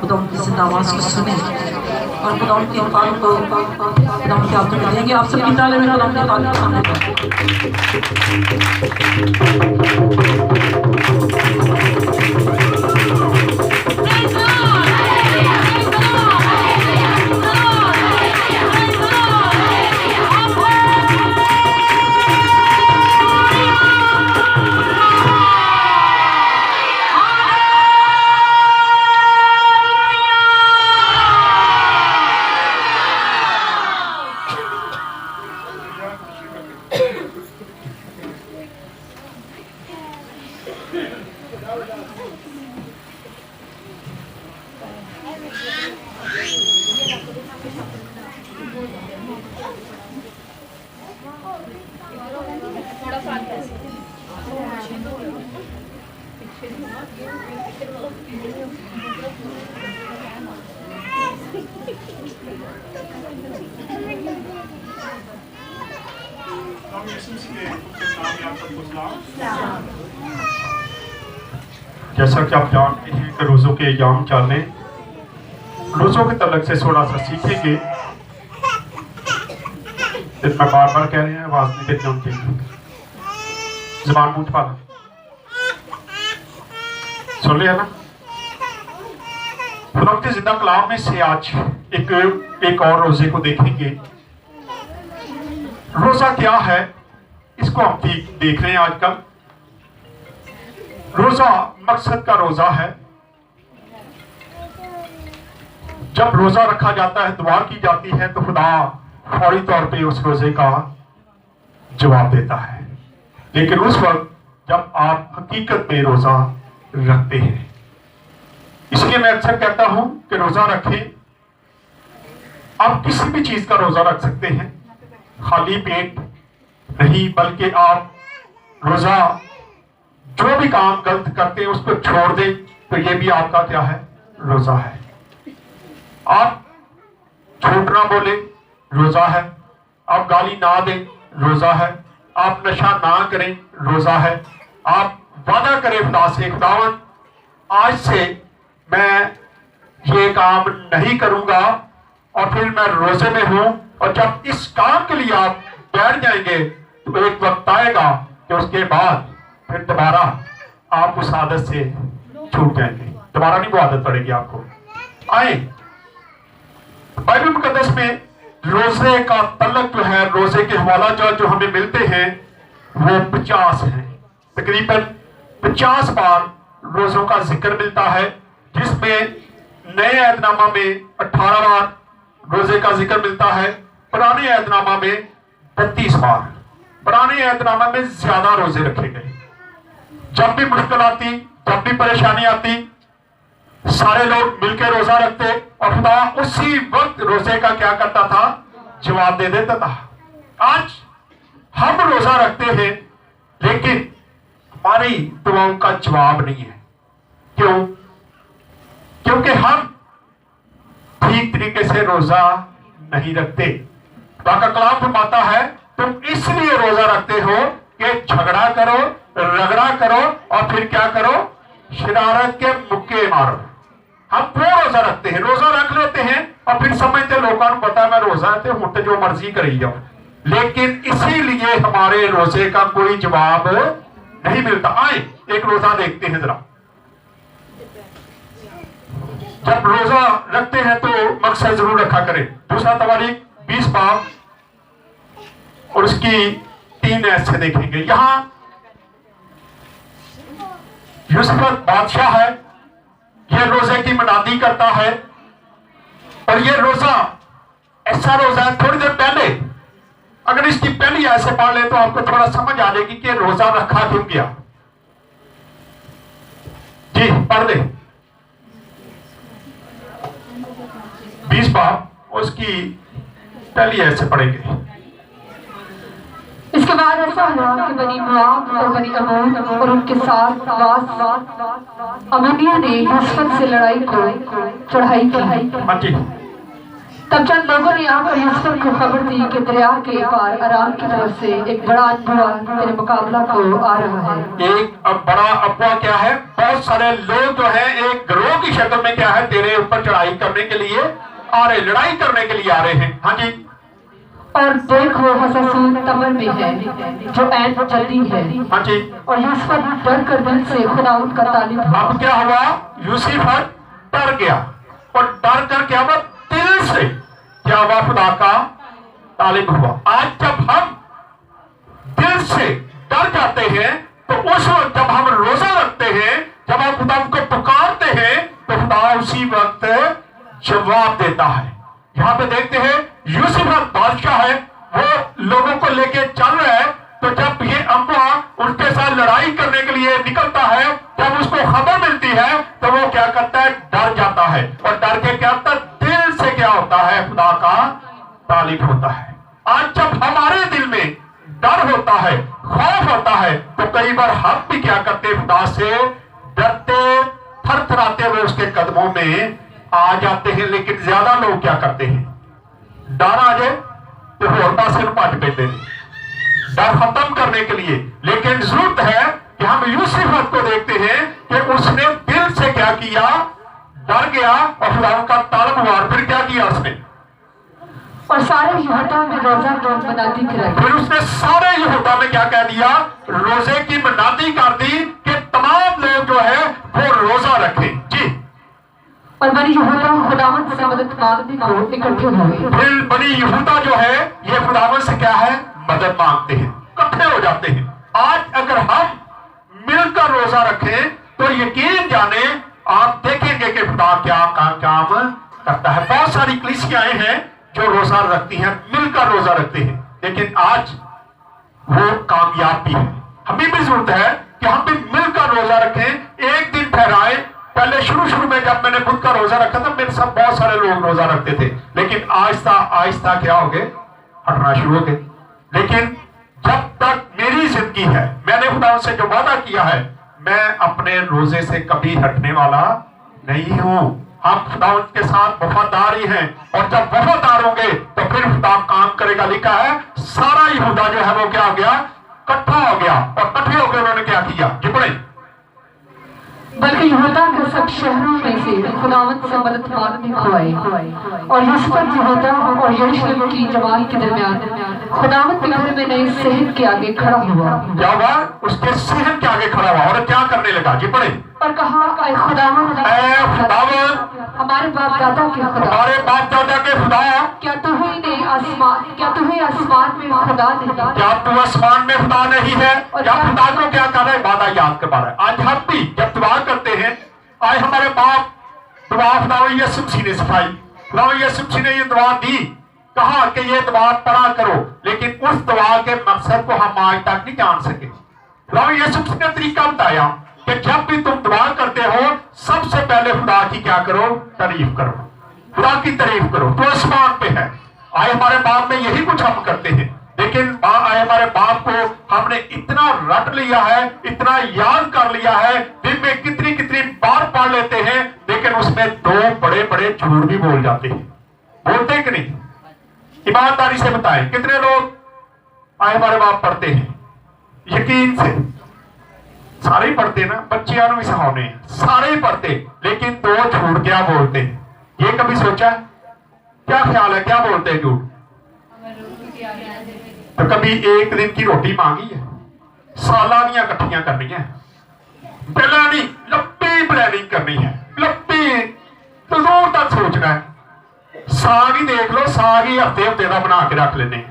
खुदा उनकी जिंदा आवाज़ को सुने और खुदा उनके अवतार को खुदा उनके हाथों में देंगे। आप सबकी ताले में खुदा उनके अवतार के सामने जैसा कि आप जानते हैं कि रोज़ों के एग्जाम चल रहे हैं, रोज़ों के तलक से थोड़ा सा सीखेंगे। मैं बार बार कह रहे हैं, आवाज़ नहीं देते उनकी, ज़बान मुंह छुपा लो, सुन लिया ना। खुदा के जिंदा कलाम में से आज एक और रोज़े को देखेंगे। रोज़ा क्या है, इसको हम देख रहे हैं आजकल। रोज़ा मकसद का रोज़ा है। जब रोज़ा रखा जाता है, दुआ की जाती है, तो खुदा फौरी तौर पे उस रोज़े का जवाब देता है। लेकिन उस वक्त जब आप हकीकत में रोज़ा रखते हैं, इसलिए मैं अक्सर कहता हूं कि रोज़ा रखें। आप किसी भी चीज़ का रोज़ा रख सकते हैं, खाली पेट नहीं, बल्कि आप रोज़ा जो भी काम गलत करते हैं उसको छोड़ दें, तो ये भी आपका क्या है, रोज़ा है। आप झूठ ना बोले, रोज़ा है। आप गाली ना दें, रोज़ा है। आप नशा ना करें, रोज़ा है। आप वादा करें खुदा से, खुदावन आज से मैं ये काम नहीं करूंगा, और फिर मैं रोज़े में हूं, और जब इस काम के लिए आप बैठ जाएंगे तो एक वक्त आएगा कि उसके बाद फिर दोबारा आप उस आदत से छूट जाएंगे, दोबारा नहीं वो आदत पड़ेगी आपको। आए बाइबल मुकद्दस में रोजे का तलक जो है, रोजे के हवाला जो हमें मिलते हैं वो 50 है। तकरीबन 50 बार रोजों का जिक्र मिलता है, जिसमें नए ऐतनामा में 18 बार रोजे का जिक्र मिलता है, पुराने ऐतनामा में 32 बार। पुराने ऐतनामा में ज्यादा रोजे रखे गए। जब भी मुश्किल आती, जब भी परेशानी आती, सारे लोग मिलकर रोजा रखते, और खुदा उसी वक्त रोजे का क्या करता था, जवाब दे देता था। आज हम रोजा रखते हैं, लेकिन हमारी दुआओं का जवाब नहीं है। क्यों? क्योंकि हम ठीक तरीके से रोजा नहीं रखते। खुदा का कलाम फरमाता है, तुम इसलिए रोजा रखते हो कि झगड़ा करो, रगड़ा करो, और फिर क्या करो, शरारत के मुक्के मारो। हम वो रोजा रखते हैं, रोजा रख लेते हैं, और फिर समझते लोगों को पता है मैं रोजा है, हूं तो जो मर्जी करी जाओ। लेकिन इसीलिए हमारे रोजे का कोई जवाब नहीं मिलता। आए एक रोजा देखते हैं जरा। जब रोजा रखते हैं तो मकसद जरूर रखा करें। दूसरा तवारीख 20 बाब और उसकी 3 ऐसे देखेंगे। यहां यूसुफ बादशाह है, यह रोजे की मनादी करता है, और यह रोजा ऐसा रोजा है, थोड़ी देर पहले अगर इसकी पहली ऐसे पढ़ ले तो आपको थोड़ा समझ आ जाएगी कि रोजा रखा क्यों गया। जी पढ़ दे 20 बाब उसकी पहली ऐसे पढ़ेंगे। इसके बाद ऐसा हुआ कि बनी मोआब और बनी अमोन और उनके साथ अमोनिया ने यूसुफ से लड़ाई को चढ़ाई की। तब चंद लोगों ने आकर यूसुफ को खबर दी कि दरिया के पार अराम की तरफ से एक बड़ा अनबुआ तेरे मुकाबला को आ रहा है। एक बड़ा अफवाह क्या है, बहुत सारे लोग जो है एक गिरोह की शक्ल में क्या है तेरे ऊपर चढ़ाई करने के लिए आ रहे, लड़ाई करने के लिए आ रहे हैं। हाँ जी। और देखो हससून तमर में है जो ऐन जल्दी है। हाँ जी। और यूसुफ डर कर दिल से खुदावंद का तालिब हुआ। अब क्या हुआ, यूसुफ डर गया और डर कर क्या हुआ, दिल से क्या हुआ, खुदा का तालिब हुआ। आज जब हम दिल से डर जाते हैं तो उस वक्त जब हम रोजा रखते हैं, जब हम खुदा को पुकारते हैं तो खुदा उसी वक्त जवाब देता है। यहाँ पे देखते हैं यूसुफ बादशाह है, वो लोगों को लेके चल रहा है, तो जब ये अम्बा उनके साथ लड़ाई करने के लिए निकलता है, जब उसको खबर मिलती है तो वो क्या करता है, डर जाता है। और डर के क्या होता है, दिल से क्या होता है, खुदा का तालिब होता है। आज जब हमारे दिल में डर होता है, खौफ होता है, तो कई बार हम भी क्या करते हैं, खुदा से डरते थरथराते हुए उसके कदमों में आ जाते हैं। लेकिन ज्यादा लोग क्या करते हैं, डर आ जाए तो होर पासे भज पैंदे ने डर खत्म करने के लिए। लेकिन जरूरत है कि हम यूसुफ को देखते हैं कि उसने दिल से क्या किया, डर गया और खुदा का तालिब हुआ। फिर क्या किया उसने, और सारे यहूदा में रोजा की मनादी कराई। फिर उसने सारे यहूदा में क्या कह दिया, रोजे की मनादी कर दी कि तमाम लोग जो है वो रोजा रखें। जी। और बनी यहूदा खुदावंद से मदद मांगने को इकट्ठे हुए। फिर बनी यहूदा जो है ये खुदावंद से क्या है, मदद मांगते हैं, इकट्ठे हो जाते हैं। आज अगर हम मिलकर रोजा रखें तो यकीन जाने आप देखेंगे कि खुदा क्या काम करता है। बहुत सारी कलीसियाएं हैं जो रोजा रखती हैं, मिलकर रोजा रखते हैं, लेकिन आज वो कामयाब भी है। हमें भी जरूरत है कि हम भी मिलकर रोजा रखें, एक दिन ठहराए। पहले शुरू में जब मैंने खुद का रोजा रखा था, मेरे साथ बहुत सारे लोग रोजा रखते थे, लेकिन आहिस्ता आहिस्ता क्या हो गए, हटना शुरू हो गए। लेकिन जब तक मेरी जिंदगी है, मैंने खुदा से जो वादा किया है, मैं अपने रोजे से कभी हटने वाला नहीं हूं। हम खुदा के साथ वफादारी हैं, और जब वफादार होंगे तो फिर खुदा काम करेगा। लिखा है सारा यहूदा जो है वो क्या हो गया, इकट्ठा हो गया, और इकट्ठे होकर उन्होंने क्या किया, जिपड़े। बल्कि यहूदा के सब शहरों में से खुदावंद से मदद मांगने को आए। और यूसुफ यहूदा और यरूशलेम की जमात के दरमियान खुदावंद के घर में नए सेहत के आगे खड़ा हुआ। क्या हुआ, उसके सेहत के आगे खड़ा हुआ और क्या करने लगा, जी पढ़े। और कहा, ऐ खुदावंद, हमारे बाप दादा के खुदा, हमारे बाप दादा के खुदा, क्या तुम्हें आसमान में खुदा नहीं, क्या तू आसमान में खुदा नहीं है। क्या खुदा को क्या कर रहा है, वादा याद करवा रहा है। आज हम भी जब दुआ करते हैं, आज हमारे बाप दुआ खुदा यीशु मसीह ने सिखाई, खुदा यीशु मसीह ने ये दुआ दी, कहा कि ये दुआ पढ़ा करो, लेकिन उस दुआ के मकसद को हम आज तक नहीं जान सके। खुदा यीशु मसीह ने तरीका बताया कि जब भी तुम दुआ करते हो, सबसे पहले खुदा की क्या करो, तारीफ करो, खुदा की तारीफ करो। तो आसमान पे है। आए हमारे बाप में यही कुछ हम करते हैं, लेकिन आए हमारे बाप को हमने इतना रट लिया है, इतना याद कर लिया है, दिन में कितनी कितनी बार पढ़ लेते हैं, लेकिन उसमें दो बड़े बड़े झूठ भी बोल जाते हैं। बोलते कि नहीं, ईमानदारी से बताएं, कितने लोग आए हमारे बाप पढ़ते हैं, यकीन से सारे ही पढ़ते ना, बच्चियां भी सिखाने सारे ही पढ़ते, लेकिन दो झूठ क्या बोलते हैं, ये कभी सोचा है? क्या ख्याल है, क्या बोलते हैं झूठ? तो कभी एक दिन की रोटी मांगी है, सालानियां इकट्ठियां करनी है, प्लानिंग, लंबी प्लानिंग करनी है, लंबी तो दूर तक सोचना है। साग ही देख लो, साग ही हफ्ते हफ्ते का बना के रख लेने,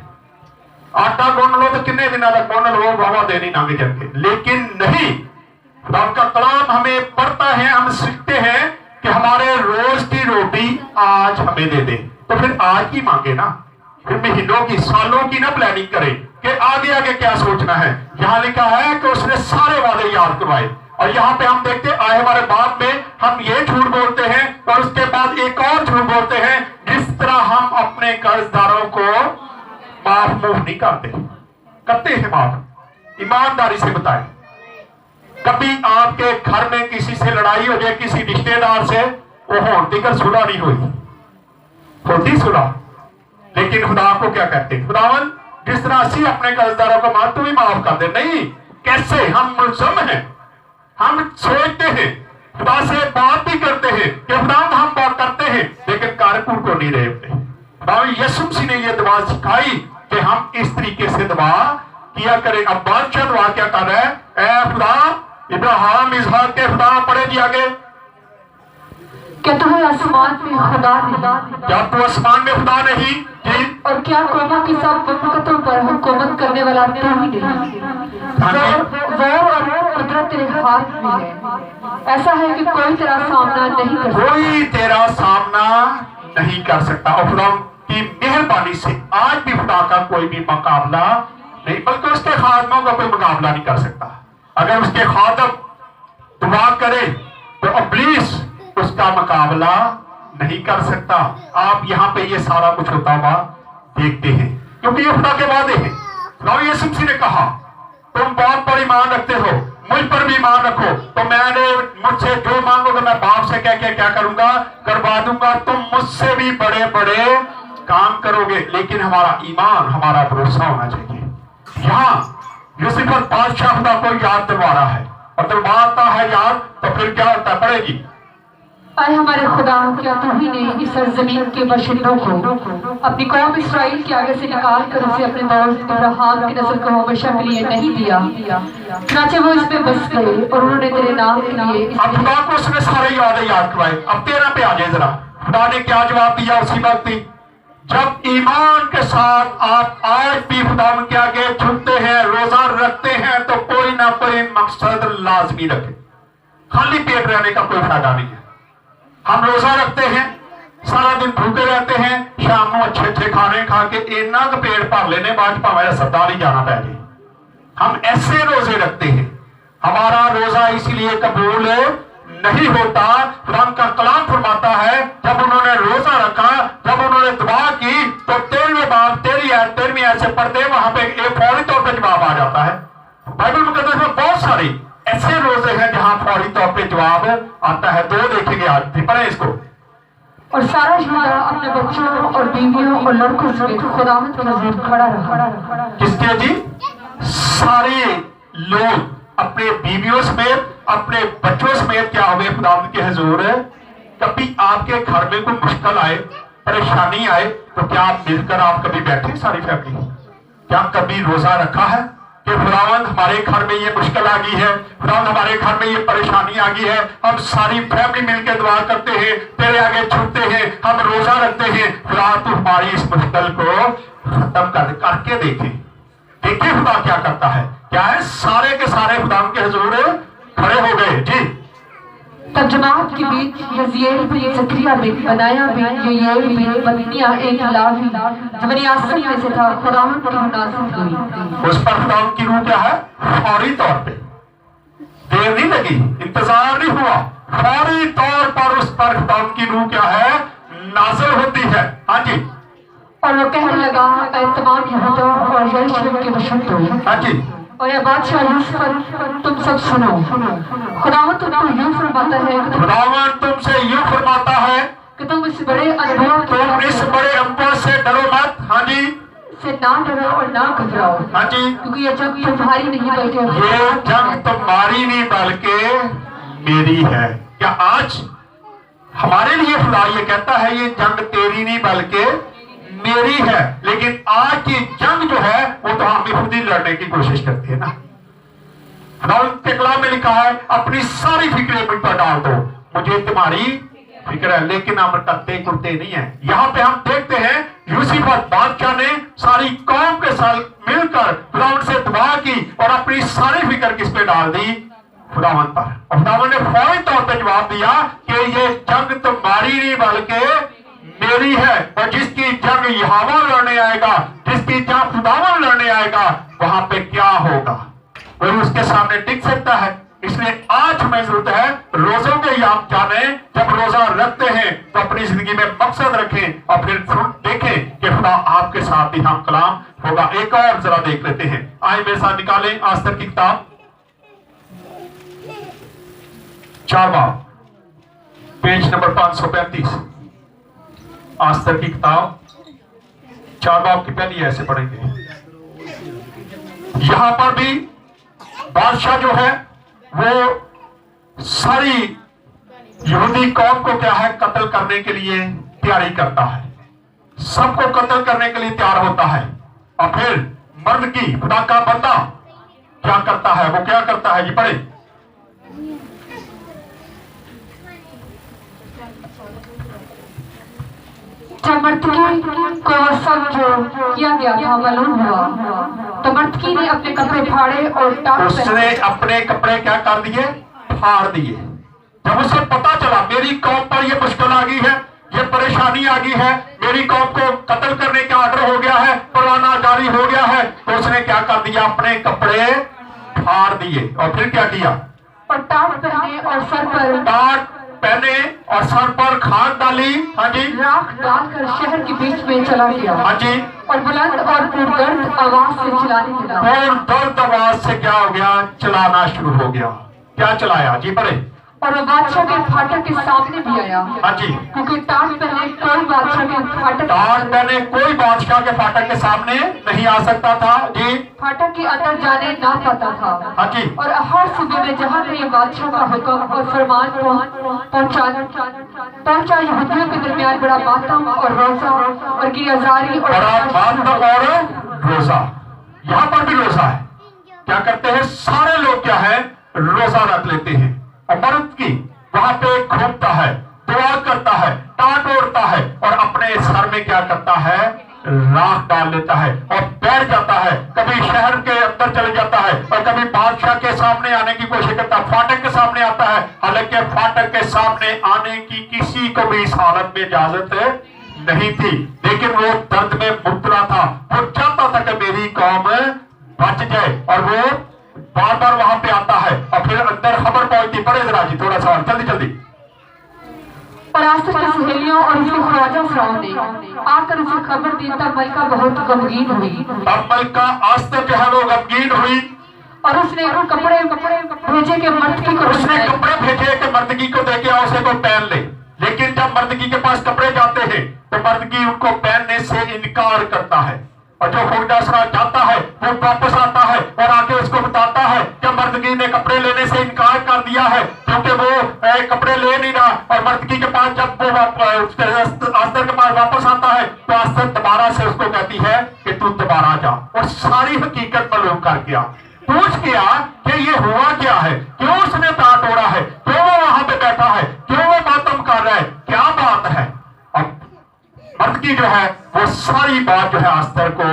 आटा गुन लो तो किन्ने दिनों तक गुन लो, वावा देनी लंघ जाएंगे। लेकिन नहीं, उनका कलाम हमें पढ़ता है, हम सीखते हैं कि हमारे रोज की रोटी आज हमें दे दे, तो फिर आज की मांगे ना, फिर महीनों की, सालों की ना प्लानिंग करें कि आगे आगे क्या सोचना है। यहाँ लिखा है कि उसने सारे वादे याद करवाए, और यहाँ पे हम देखते आए हमारे बाप में हम ये झूठ बोलते हैं, और उसके बाद एक और झूठ बोलते हैं, जिस तरह हम अपने कर्जदारों को माफ मुंह नहीं करते हैं माफ। ईमानदारी से बताएं, कभी आपके घर में किसी से लड़ाई हो जाए, किसी रिश्तेदार से, वो होने तक सुलह नहीं हुई, खुद ही सुना। लेकिन खुदा को क्या कहते हैं? खुदावन जिस तरह से अपने कर्जदारों को मार, तू भी माफ कर दे। नहीं, कैसे? हम मुल्ज़म हैं, हम सोचते हैं, खुदा से बात भी करते हैं कि खुदा हम बात करते हैं, लेकिन कारकुन को नहीं रहते। यीशु मसीह ने यह दुआ सिखाई कि हम इस तरीके से दुआ किया करें। अब बादशाह दुआ क्या कर रहा है? ऐ खुदा इब्राहिम इसहाक के खुदा, पढ़े जी आगे। क्या तुम्हें आसमान में खुदा नहीं? क्या तू आसमान में खुदा नहीं? जी। और क्या कौमों की सब ममलकतों पर हुकूमत करने वाला तू ही नहीं? ज़ोर और कुदरत तेरे हाथ में है। ऐसा है कि कोई तेरा सामना नहीं कर सकता। कोई तेरा सामना नहीं कर सकता। और खुदा की मेहरबानी से आज भी खुदा का कोई भी मुकाबला नहीं, बल्कि उसके खादमों का कोई मुकाबला नहीं कर सकता। अगर उसके खादम दुआ करे तो इब्लीस उसका मुकाबला नहीं कर सकता। आप यहाँ पे ये सारा कुछ होता हुआ देखते हैं, क्योंकि ये खुदा के वादे हैं। खुदा यीशु मसीह ने कहा, तुम बाप पर ईमान रखते हो, मुझ पर भी ईमान रखो, तो मैंने मुझसे जो मांगोगे मैं बाप से कह के क्या करूंगा? करवा दूंगा। तुम मुझसे भी बड़े बड़े काम करोगे। लेकिन हमारा ईमान, हमारा भरोसा होना चाहिए। यहाँ यूसुफ बादशाह खुदा को याद दिलवा रहा है, और दिलवाता है याद, तो फिर क्या होता है? पड़ेगी। आए हमारे खुदा, क्या तू ही ने इस सरजमीन के बाशिंदों को अपनी कौम इस्राएल के आगे से निकाल कर उसे अपने दोस्त इब्राहिम की नस्ल को हमेशा के लिए नहीं दिया? चुनाचे वो इसमें बस गए और उन्होंने तेरे नाम के लिए अब खुदा को उसने सारे याद करवाए। अब 13 पे आ जाए जरा, खुदा ने क्या जवाब दिया उसी वक्त ही? जब ईमान के साथ आप आज भी खुदा के आगे झुकते हैं, रोजा रखते हैं, तो कोई ना कोई मकसद लाजमी रखे। खाली पेट रहने का कोई फायदा नहीं है। हम रोजा रखते हैं, सारा दिन भूखे रहते हैं, शाम को अच्छे अच्छे खाने खा के इन्ना का पेट भर लेने बाद भावे सरदार ही जाना पै जाए। हम ऐसे रोजे रखते हैं। हमारा रोजा इसलिए कबूल नहीं होता। कुरान का कलाम फरमाता है, जब उन्होंने रोजा रखा, जब उन्होंने दुआ की, तो 13वें बाब 13वीं ऐसे पढ़ते, वहां पे एक फौरी तौर पर जवाब आ जाता है। बाइबल मुकद्दस में बहुत सारी ऐसे रोजे हैं जहां फौरी तौर पे जवाब आता है। 2 देखेंगे आज, पढ़े इसको। और सारा यहूदा अपने बच्चों और बीवियों और लड़कों समेत खुदावंद के नजदीक खड़ा रहा। किसके जी? सारे लोग अपने बीवियों समेत, अपने बच्चों समेत क्या हुए खुदावंद के हुजूर। कभी आपके घर में कोई मुश्किल आए, परेशानी आए, तो क्या आप मिलकर आप कभी बैठे सारी फैमिली? क्या कभी रोजा रखा है कि खुदावंद हमारे घर में ये मुश्किल आ गई है, खुदावंद हमारे घर में ये परेशानी आ गई है, हम सारी फैमिली मिलकर दुआ करते हैं, तेरे आगे झुकते हैं, हम रोजा रखते हैं, खुदा तू हमारी इस मुश्किल को खत्म करके देखे। देखिए खुदा क्या करता है। क्या है? सारे के सारे खुदा के हुजूर खड़े हो गए जी। तब जमात के बीच यज़ीएल बिन ज़करिया बिन बनाया बिन योएल बिन बतनिया एक लावी जो बनी आसम में से था, खुदावंद की नाज़िल हुई। उस पर खुदावंद की रूह क्या है? फौरी तौर पे, देर नहीं लगी, इंतजार नहीं हुआ, फौरी तौर पर उस पर खुदावंद की रूह क्या है? नाज़िल होती है। हाँ जी। और वो कहने लगा, ऐ तमाम यहूदा और यरूशलेम के बशिंदों, हाँ जी, और ये बादशाह यूसुफ, तुम सब सुनो। खुदावंद तुमको यूं फरमाता है कि खुदावंद तुमसे यूं फरमाता है कि तुम इस बड़े अनुभव तुम इस बड़े अनुभव से डरो मत। हाँ जी, से ना डरो और ना घबराओ, हाँ जी। क्योंकि ये जंग तुम्हारी नहीं बल्कि ये जंग तुम्हारी नहीं बल्कि मेरी है। क्या आज हमारे लिए खुदा ये कहता है ये जंग तेरी नहीं बल्कि मेरी है? लेकिन आज की जंग जो है वो तो हम खुद ही लड़ने की कोशिश करते हैं ना। खुदावंद के कलाम में लिखा है, अपनी सारी फिक्रें मुझ पर डाल दो, मुझे तुम्हारी फिक्र है। लेकिन हम करते कुर्ते नहीं है। यहाँ पे हम देखते हैं यूसुफ बादशाह ने सारी कौम के साथ मिलकर खुदावंद से दुआ की और अपनी सारी फिक्र किस पे डाल दी? खुदावंद पर। और खुदावंद ने फौरी तौर पे जवाब दिया कि ये जंग तुम्हारी नहीं बल्कि मेरी है। और जिसकी जंग यहोवा लड़ने आएगा, जिसकी जंग खुदावंद लड़ने आएगा, वहां पे क्या होगा वो उसके सामने टिक सकता है। इसलिए आज हमें जरूरत है रोजों के याद जाने। जब रोजा रखते हैं तो अपनी जिंदगी में मकसद रखें और फिर देखें कि खुदा आपके साथ ही हम कलाम होगा। एक और जरा देख लेते हैं, आए मेरे साथ निकालें आस्तर की किताब 4 बाब पेज नंबर 535। आस्तर की किताब 4 बाब की पहली ऐसे पढ़ेंगे। यहां पर भी बादशाह जो है वो सारी यहूदी कौम को क्या है कत्ल करने के लिए तैयारी करता है, सबको कत्ल करने के लिए तैयार होता है। और फिर मर्द की खुदा का बंदा क्या करता है, वो क्या करता है, ये पढ़े। जब मर्दकी को सब जो किया गया था मालूम हुआ तो मर्दकी ने अपने कपड़े फाड़े और उसने अपने कपड़े क्या कर दिए, फाड़ दिए। जब उसे पता चला मेरी कौम पर ये मुश्किल आ गई है, ये परेशानी आ गई है, मेरी कौम को कत्ल करने का ऑर्डर हो गया है, परवाना जारी हो गया है, तो उसने क्या कर दिया, अपने कपड़े फाड़ दिए। और फिर क्या किया, और टाट पहने और सर पर टाट पहने और सर पर खाद डाली, हाँ जी, राख डालकर शहर के बीच में चला गया, हाँ जी, और बुलंद और पुरदर्द आवाज से चिल्लाने लगा। और दर्द आवाज से क्या हो गया, चलाना शुरू हो गया। क्या चलाया जी, पढ़े। और वो बादशाह के फाटक के सामने भी आया, हाँ जी, क्योंकि टाट पहने कोई बादशाह के फाटक टाट पहने कोई बादशाह के फाटक के सामने नहीं आ सकता था जी, फाटक के अंदर जाने ना पाता था। हाँ जी, और हर सुबह में जहाँ कहीं बादशाह का हुक्म और फरमान पहुंचा यहूदियों के दरमियान बड़ा मातम और रोजा और गिरजारी और रोजा। यहाँ पर भी रोजा है। क्या करते हैं सारे लोग, क्या है, रोजा रख लेते हैं। और मर्द की वहां पे घूमता है, दुआ करता है, टाट ओढ़ता है और अपने सर में क्या करता है, राख डाल लेता है और बैठ जाता है। कभी शहर के अंदर चले जाता है और कभी बादशाह के सामने आने की कोशिश करता है, फाटक के सामने आता है। हालांकि फाटक के सामने आने की किसी को भी इस हालत में इजाजत नहीं थी, लेकिन वो दर्द में मुब्तला था। वो चाहता था कि मेरी कौम बच जाए और वो बार बार वहां पे आता है। और फिर अंदर खबर पहुंचती, पढ़े जरा जी थोड़ा सा जल्दी जल्दी। और आस्तर की सहेलियों और उसके ख्वाजा फ्राउन ने आकर उसे खबर दी, तब मलका बहुत गमगीन हुई। अब मलका आस्तर जो है वो गमगीन हुई और उसने कपड़े भेजे के मर्दकी को, उसने कपड़े भेजे कि मर्दकी को देके आओ, उसे को पहन ले। लेकिन जब मर्दकी के पास कपड़े जाते हैं तो मर्दकी उनको पहनने से इनकार करता है। और जो खुदा जाता है वो वापस आता है और आके उसको बताता है कि मर्दगी ने कपड़े लेने से इनकार कर दिया है, क्योंकि वो कपड़े ले नहीं रहा। और मर्दगी के पास जब वो आस्तर के पास वापस आता है तो आस्तर दोबारा से उसको कहती है कि तू दोबारा जा और सारी हकीकत मालूम करके आ। पूछ गया कि ये हुआ क्या है, क्यों उसने टाट ओढ़ा है, क्यों वो वहां पे बैठा है, क्यों वो मातम कर रहा है, क्या बात है। अब मर्दगी जो है वो सारी बात जो है आस्तर को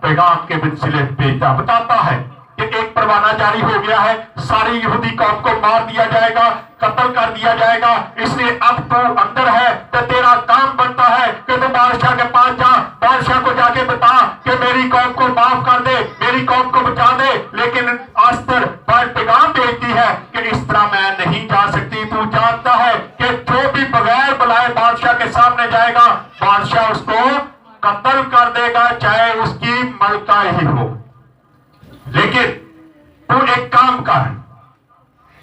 पैगाम के वसीले भेजता, बताता है कि एक परवाना जारी हो गया है, सारी यहूदी कौम को मार दिया जाएगा, कत्ल कर दिया जाएगा। इसलिए अब तू अंदर है तो तेरा काम बनता है कि तू बादशाह के पास जा, बादशाह को जाके बता कि मेरी कौम को माफ कर दे, मेरी कौम को बचा दे। लेकिन आस्तर पैगाम भेजती है कि इस तरह मैं नहीं जा सकती। तू जानता है कि जो भी बगैर बुलाए बादशाह के सामने जाएगा, बादशाह उसको कत्ल कर देगा, चाहे उसकी मलका ही हो। लेकिन तू एक काम कर,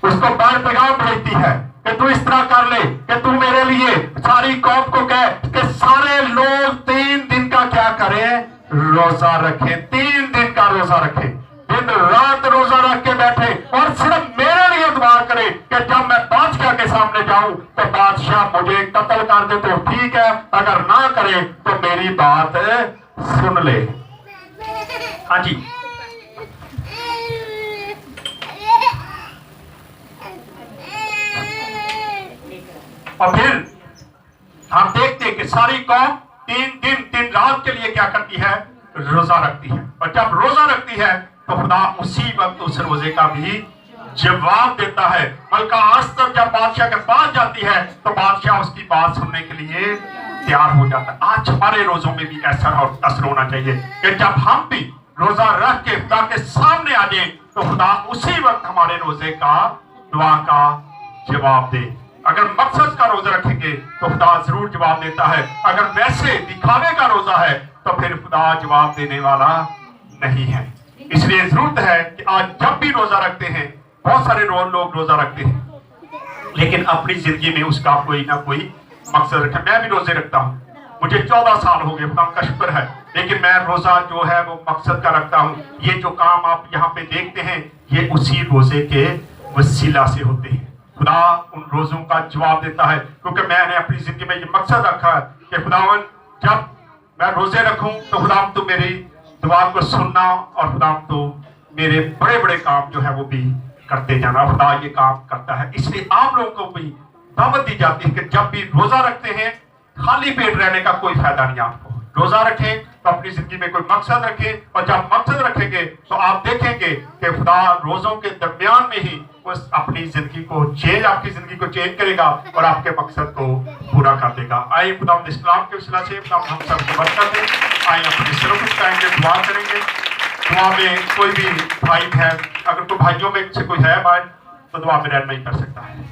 उसको बार पैगाम भेजती है कि तू इस तरह कर ले कि तू मेरे लिए सारी कौम को कह कि सारे लोग 3 दिन का क्या करें, रोजा रखें। 3 दिन का रोजा रखें, दिन रात रोजा रख के बैठे और सिर्फ मेरे लिए दुआ करे कि जब मैं बादशाह के सामने जाऊं तो बादशाह मुझे कत्ल कर दे तो ठीक है, अगर ना करे तो मेरी बात सुन ले। हाँ जी, और फिर हम देखते हैं कि सारी कौम 3 दिन 3 रात के लिए क्या करती है, रोजा रखती है। और जब रोजा रखती है तो खुदा उसी वक्त उस रोजे का भी जवाब देता है। मलका आस्तर जब बादशाह के पास जाती है तो बादशाह उसकी बात सुनने के लिए तैयार हो जाता है। आज हमारे रोजों में भी ऐसा असर होना चाहिए कि जब हम भी रोजा रख के खुदा के सामने आ जाए तो खुदा उसी वक्त हमारे रोजे का, दुआ का जवाब दे। अगर मकसद का रोजा रखेंगे तो खुदा जरूर जवाब देता है। अगर वैसे दिखावे का रोजा है तो फिर खुदा जवाब देने वाला नहीं है। इसलिए जरूरत है कि आज जब भी रोजा रखते हैं, बहुत सारे लोग रोजा रखते हैं लेकिन अपनी जिंदगी में उसका कोई ना कोई मकसद रखे। मैं भी रोजे रखता हूँ मुझे 14 साल हो गए, खुदा का शुक्र है, लेकिन मैं रोजा जो है वो मकसद का रखता हूँ। ये जो काम आप यहाँ पे देखते हैं ये उसी रोजे के वसीला से होते हैं। खुदा उन रोजों का जवाब देता है, क्योंकि मैंने अपनी जिंदगी में ये मकसद रखा है कि खुदावन जब मैं रोजे रखूं तो खुदा तो मेरी दुआ को सुनना और खुदा तो मेरे बड़े बड़े काम जो है वो भी करते जाना। खुदा ये काम करता है, इसलिए आप लोगों को भी दावत दी जाती है कि जब भी रोजा रखते हैं खाली पेट रहने का कोई फायदा नहीं। आपको रोजा रखें तो अपनी जिंदगी में कोई मकसद रखें, और जब मकसद रखेंगे तो आप देखेंगे कि खुदा रोजों के दरमियान में ही उस अपनी जिंदगी को आपकी जिंदगी को चेंज करेगा और आपके मकसद को पूरा कर देगा। आइए खुदा इस्लाम के वसीला से हम सबको बरकत दें। आइए अपने सिरों को झुकाएंगे, दुआ करेंगे। दुआ में कोई भी भाई है, अगर कोई भाइयों में से कोई है भाई तो दुआ में रहना ही कर सकता है।